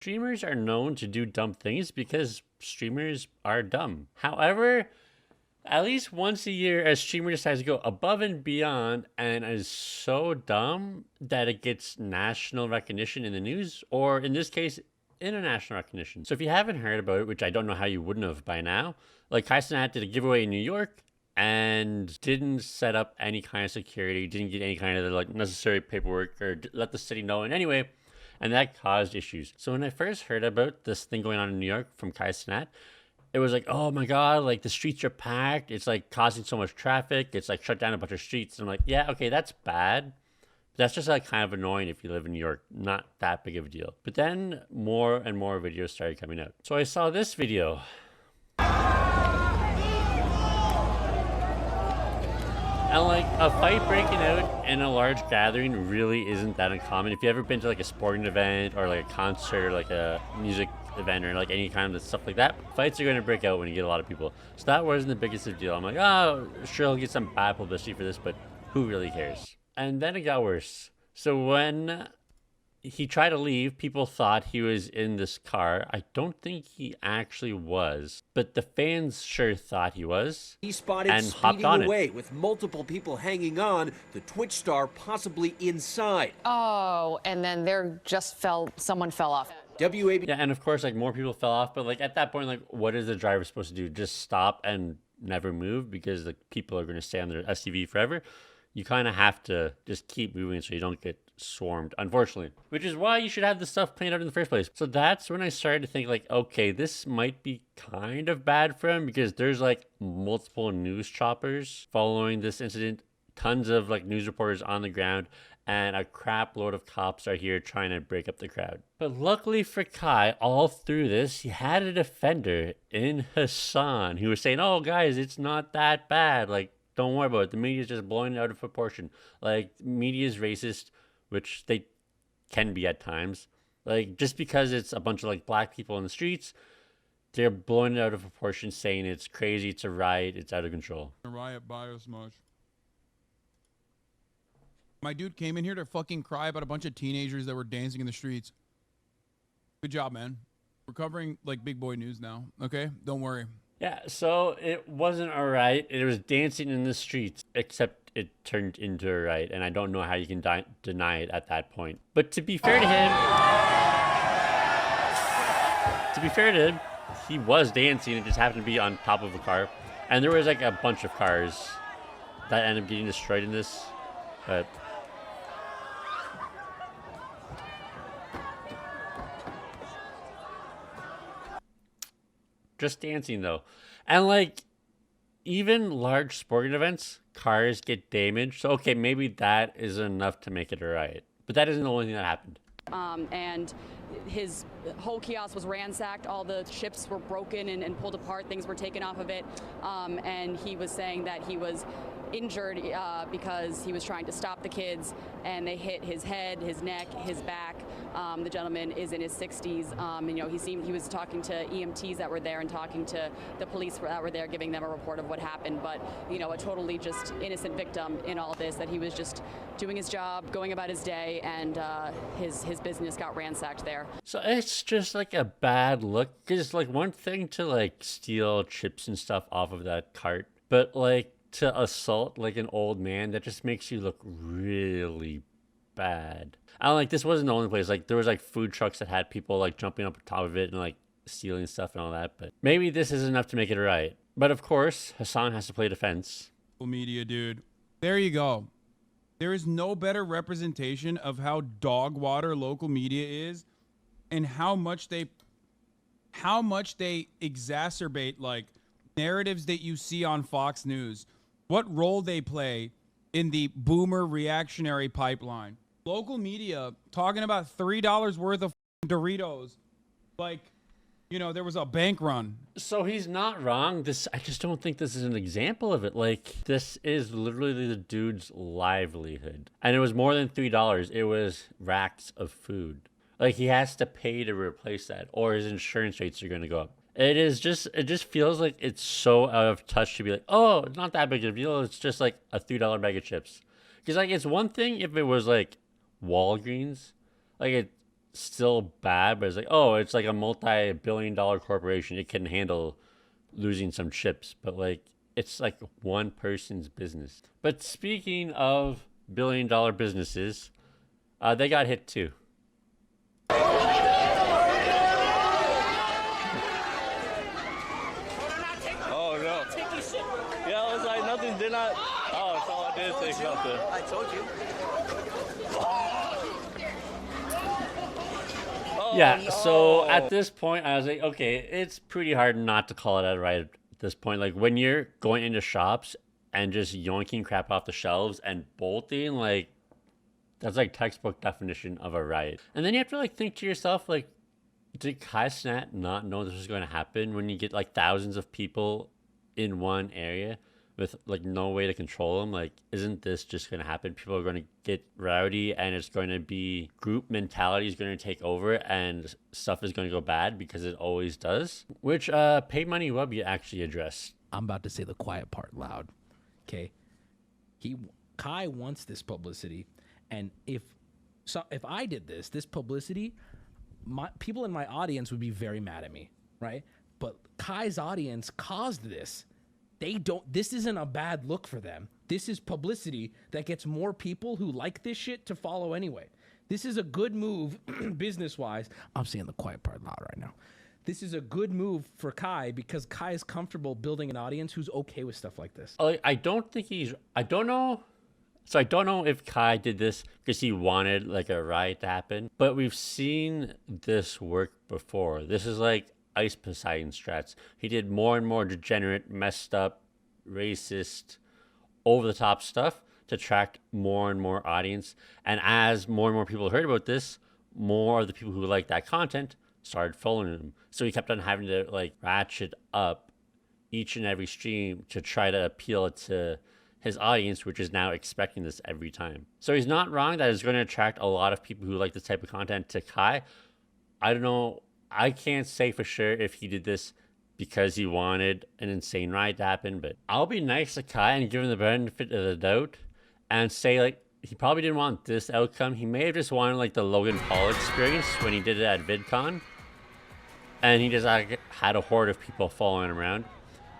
Streamers are known to do dumb things because streamers are dumb. However, at least once a year, a streamer decides to go above and beyond and is so dumb that it gets national recognition in the news, or in this case, international recognition. So if you haven't heard about it, which I don't know how you wouldn't have by now, like Cenat did a giveaway in New York and didn't set up any kind of security, didn't get any kind of like necessary paperwork or let the city know in any way, and that caused issues. So when I first heard about this thing going on in New York from Cenat, it was like, oh my God, like the streets are packed. It's like causing so much traffic. It's like shut down a bunch of streets. And I'm like, yeah, okay, that's bad. That's just like kind of annoying if you live in New York. Not that big of a deal. But then more and more videos started coming out. So I saw this video. And like a fight breaking out in a large gathering really isn't that uncommon. If you've ever been to like a sporting event or like a concert or like a music event or like any kind of stuff like that, fights are going to break out when you get a lot of people. So that wasn't the biggest of deal. I'm like, oh, sure, I'll get some bad publicity for this, but who really cares? And then it got worse. So when he tried to leave, people thought he was in this car. I don't think he actually was, but the fans sure thought he was. He spotted and speeding hopped on away it. with multiple people hanging on, the Twitch star possibly inside. Oh, and then someone fell off. WAB. Yeah, and of course, like more people fell off, but like at that point, like what is the driver supposed to do? Just stop and never move because the people are going to stay on their SUV forever? You kind of have to just keep moving so you don't get swarmed, unfortunately, which is why you should have this stuff planned out in the first place. So that's when I started to think like, okay, this might be kind of bad for him because there's like multiple news choppers following this incident, tons of like news reporters on the ground, and a crap load of cops are here trying to break up the crowd. But luckily for Kai, all through this, he had a defender in Hasan who was saying, oh guys, it's not that bad, like don't worry about it. The media is just blowing it out of proportion. Like, media is racist, which they can be at times. Like, just because it's a bunch of, like, black people in the streets, they're blowing it out of proportion, saying it's crazy, it's a riot, it's out of control. Riot bias much. My dude came in here to fucking cry about a bunch of teenagers that were dancing in the streets. Good job, man. We're covering, like, big boy news now, okay? Don't worry. Yeah, so it wasn't a riot. It was dancing in the streets, except it turned into a riot, and I don't know how you can deny it at that point. But to be fair to him, he was dancing. It just happened to be on top of a car, and there was like a bunch of cars that ended up getting destroyed in this. But just dancing though. And like even large sporting events, cars get damaged. So okay, maybe that is enough to make it a riot. But that isn't the only thing that happened. And his whole kiosk was ransacked. All the chips were broken and pulled apart. Things were taken off of it. And he was saying that he was injured because he was trying to stop the kids, and they hit his head, his neck, his back. The gentleman is in his 60s. And, you know, he was talking to EMTs that were there and talking to the police that were there, giving them a report of what happened. But, you know, a totally just innocent victim in all this, that he was just doing his job, going about his day, and his business got ransacked there. So it's just like a bad look. Because like one thing to like steal chips and stuff off of that cart, but like to assault like an old man, that just makes you look really bad. And like this wasn't the only place. Like there was like food trucks that had people like jumping up on top of it and like stealing stuff and all that. But maybe this is enough to make it a riot. But of course, Hasan has to play defense. Media, dude. There you go. There is no better representation of how dog water local media is, and how much they exacerbate like narratives that you see on Fox News. What role they play in the boomer reactionary pipeline. Local media talking about $3 worth of Doritos, like, you know, there was a bank run. So he's not wrong. I just don't think this is an example of it. Like, this is literally the dude's livelihood. And it was more than $3. It was racks of food. Like, he has to pay to replace that, or his insurance rates are going to go up. It just feels like it's so out of touch to be like, oh, it's not that big of a deal. It's just like a $3 bag of chips. Because, like, it's one thing if it was, like, Walgreens. Like, still bad, but it's like, oh, it's like a multi-billion-dollar corporation. It can handle losing some chips, but like it's like one person's business. But speaking of billion-dollar businesses, they got hit too. Oh no. Yeah, I was like, nothing did not. Oh, so I did take something. I told you. Yeah, no. so at this point, I was like, okay, it's pretty hard not to call it out right at this point. Like, when you're going into shops and just yoinking crap off the shelves and bolting, like, that's like textbook definition of a riot. And then you have to, like, think to yourself, like, did Cenat not know this was going to happen when you get, like, thousands of people in one area with, like, no way to control them? Like, isn't this just going to happen? People are going to get rowdy, and it's going to be group mentality is going to take over, and stuff is going to go bad because it always does. Which Pay Money Wubby actually addressed. I'm about to say the quiet part loud. Okay. Kai wants this publicity, and if I did this publicity, people in my audience would be very mad at me, right? But Kai's audience caused this. This isn't a bad look for them. This is publicity that gets more people who like this shit to follow anyway. This is a good move business-wise. I'm saying the quiet part loud right now. This is a good move for Kai because Kai is comfortable building an audience who's okay with stuff like this. I don't know. So I don't know if Kai did this because he wanted like a riot to happen, but we've seen this work before. This is like Ice Poseidon strats. He did more and more degenerate, messed up, racist, over the top stuff to attract more and more audience. And as more and more people heard about this, more of the people who liked that content started following him. So he kept on having to like ratchet up each and every stream to try to appeal to his audience, which is now expecting this every time. So he's not wrong that it's going to attract a lot of people who like this type of content to Kai. I don't know. I can't say for sure if he did this because he wanted an insane riot to happen, but I'll be nice to Kai and give him the benefit of the doubt and say like he probably didn't want this outcome. He may have just wanted like the Logan Paul experience when he did it at VidCon, and he just like had a horde of people following him around.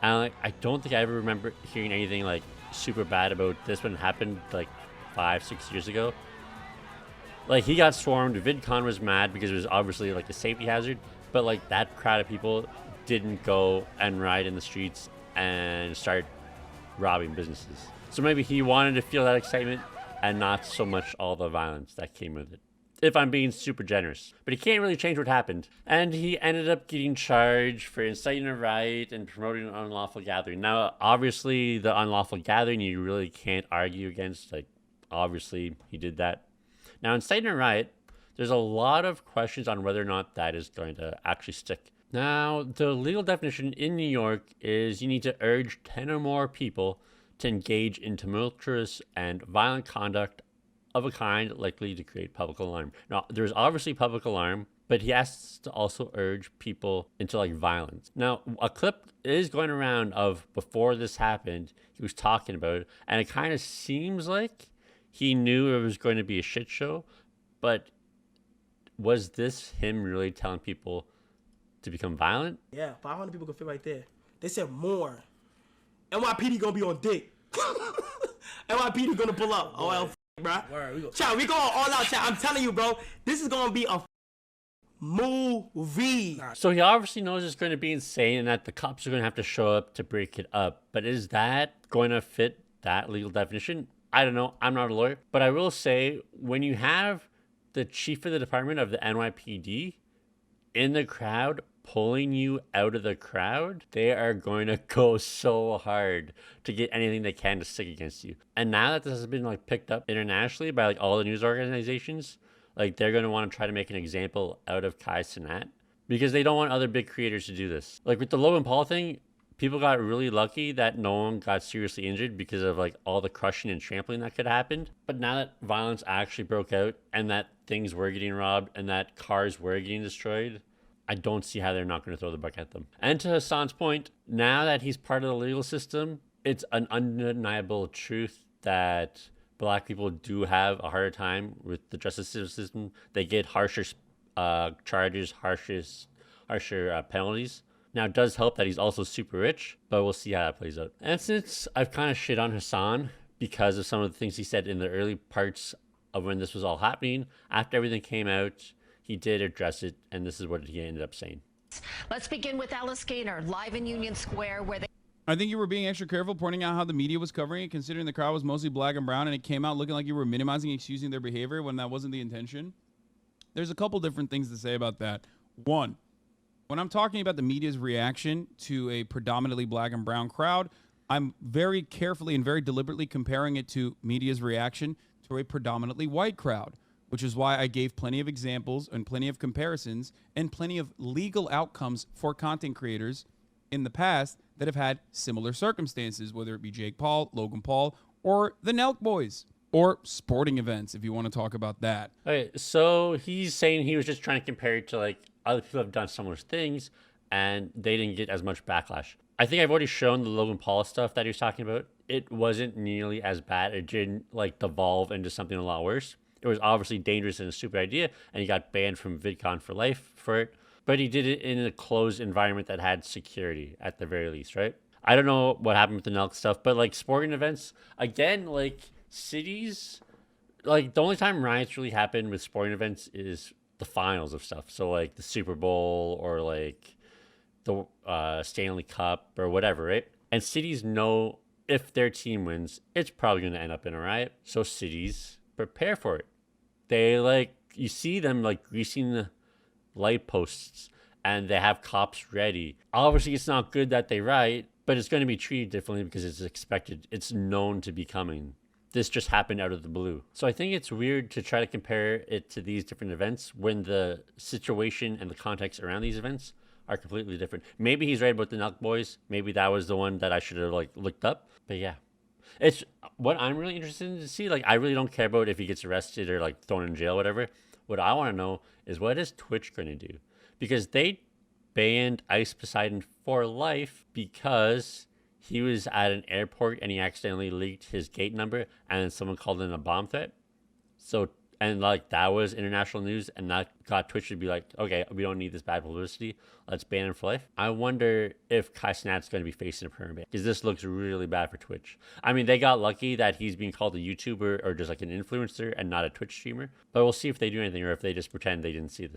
And like I don't think I ever remember hearing anything like super bad about this when it happened like 5-6 years ago. Like he got swarmed. VidCon was mad because it was obviously like a safety hazard, but like that crowd of people didn't go and riot in the streets and start robbing businesses. So maybe he wanted to feel that excitement and not so much all the violence that came with it, if I'm being super generous. But he can't really change what happened. And he ended up getting charged for inciting a riot and promoting an unlawful gathering. Now, obviously, the unlawful gathering, you really can't argue against. Like, obviously, he did that. Now, inciting a riot, there's a lot of questions on whether or not that is going to actually stick. Now, the legal definition in New York is you need to urge 10 or more people to engage in tumultuous and violent conduct of a kind likely to create public alarm. Now, there's obviously public alarm, but he has to also urge people into like violence. Now, a clip is going around of before this happened, he was talking about it, and it kind of seems like he knew it was going to be a shit show, but was this him really telling people to become violent? Yeah, 500 people can fit right there. They said more. NYPD gonna be on dick. NYPD gonna pull up. Oh, well, bro. Chat, we going all out, chat. I'm telling you, bro. This is gonna be a movie. So he obviously knows it's going to be insane and that the cops are going to have to show up to break it up. But is that going to fit that legal definition? I don't know. I'm not a lawyer. But I will say, when you have the chief of the department of the NYPD in the crowd pulling you out of the crowd, they are going to go so hard to get anything they can to stick against you. And now that this has been like picked up internationally by like all the news organizations, like they're going to want to try to make an example out of Cenat because they don't want other big creators to do this. Like with the Logan Paul thing, people got really lucky that no one got seriously injured because of like all the crushing and trampling that could have happened. But now that violence actually broke out and that things were getting robbed and that cars were getting destroyed, I don't see how they're not going to throw the book at them. And to Hasan's point, now that he's part of the legal system, it's an undeniable truth that Black people do have a harder time with the justice system. They get harsher charges, harsher penalties. Now, it does help that he's also super rich, but we'll see how that plays out. And since I've kind of shit on Hasan because of some of the things he said in the early parts of when this was all happening, after everything came out, he did address it, and this is what he ended up saying. Let's begin with Alice Gaynor, live in Union Square, where they... I think you were being extra careful pointing out how the media was covering it, considering the crowd was mostly black and brown, and it came out looking like you were minimizing and excusing their behavior when that wasn't the intention. There's a couple different things to say about that. One, when I'm talking about the media's reaction to a predominantly black and brown crowd, I'm very carefully and very deliberately comparing it to media's reaction to a predominantly white crowd, which is why I gave plenty of examples and plenty of comparisons and plenty of legal outcomes for content creators in the past that have had similar circumstances, whether it be Jake Paul, Logan Paul, or the Nelk Boys, or sporting events, if you want to talk about that. Okay, so he's saying he was just trying to compare it to like other people have done similar things and they didn't get as much backlash. I think I've already shown the Logan Paul stuff that he was talking about. It wasn't nearly as bad. It didn't like devolve into something a lot worse. It was obviously dangerous and a stupid idea, and he got banned from VidCon for life for it. But he did it in a closed environment that had security at the very least, right? I don't know what happened with the Nelk stuff, but like sporting events, again, like cities, like the only time riots really happen with sporting events is the finals of stuff. So like the Super Bowl or like the Stanley Cup or whatever, right? And cities know if their team wins, it's probably going to end up in a riot. So cities prepare for it. They like, you see them like greasing the light posts and they have cops ready. Obviously, it's not good that they riot, but it's going to be treated differently because it's expected. It's known to be coming. This just happened out of the blue. So I think it's weird to try to compare it to these different events when the situation and the context around these events are completely different. Maybe he's right about the Nelk Boys. Maybe that was the one that I should have like looked up. But yeah, it's what I'm really interested in to see. Like, I really don't care about if he gets arrested or like thrown in jail, whatever. What I want to know is what is Twitch going to do? Because they banned Ice Poseidon for life because he was at an airport and he accidentally leaked his gate number and then someone called in a bomb threat. So, and like that was international news, and that got Twitch to be like, okay, we don't need this bad publicity. Let's ban him for life. I wonder if Cenat's going to be facing a permanent ban, because this looks really bad for Twitch. I mean, they got lucky that he's being called a YouTuber or just like an influencer and not a Twitch streamer. But we'll see if they do anything or if they just pretend they didn't see this.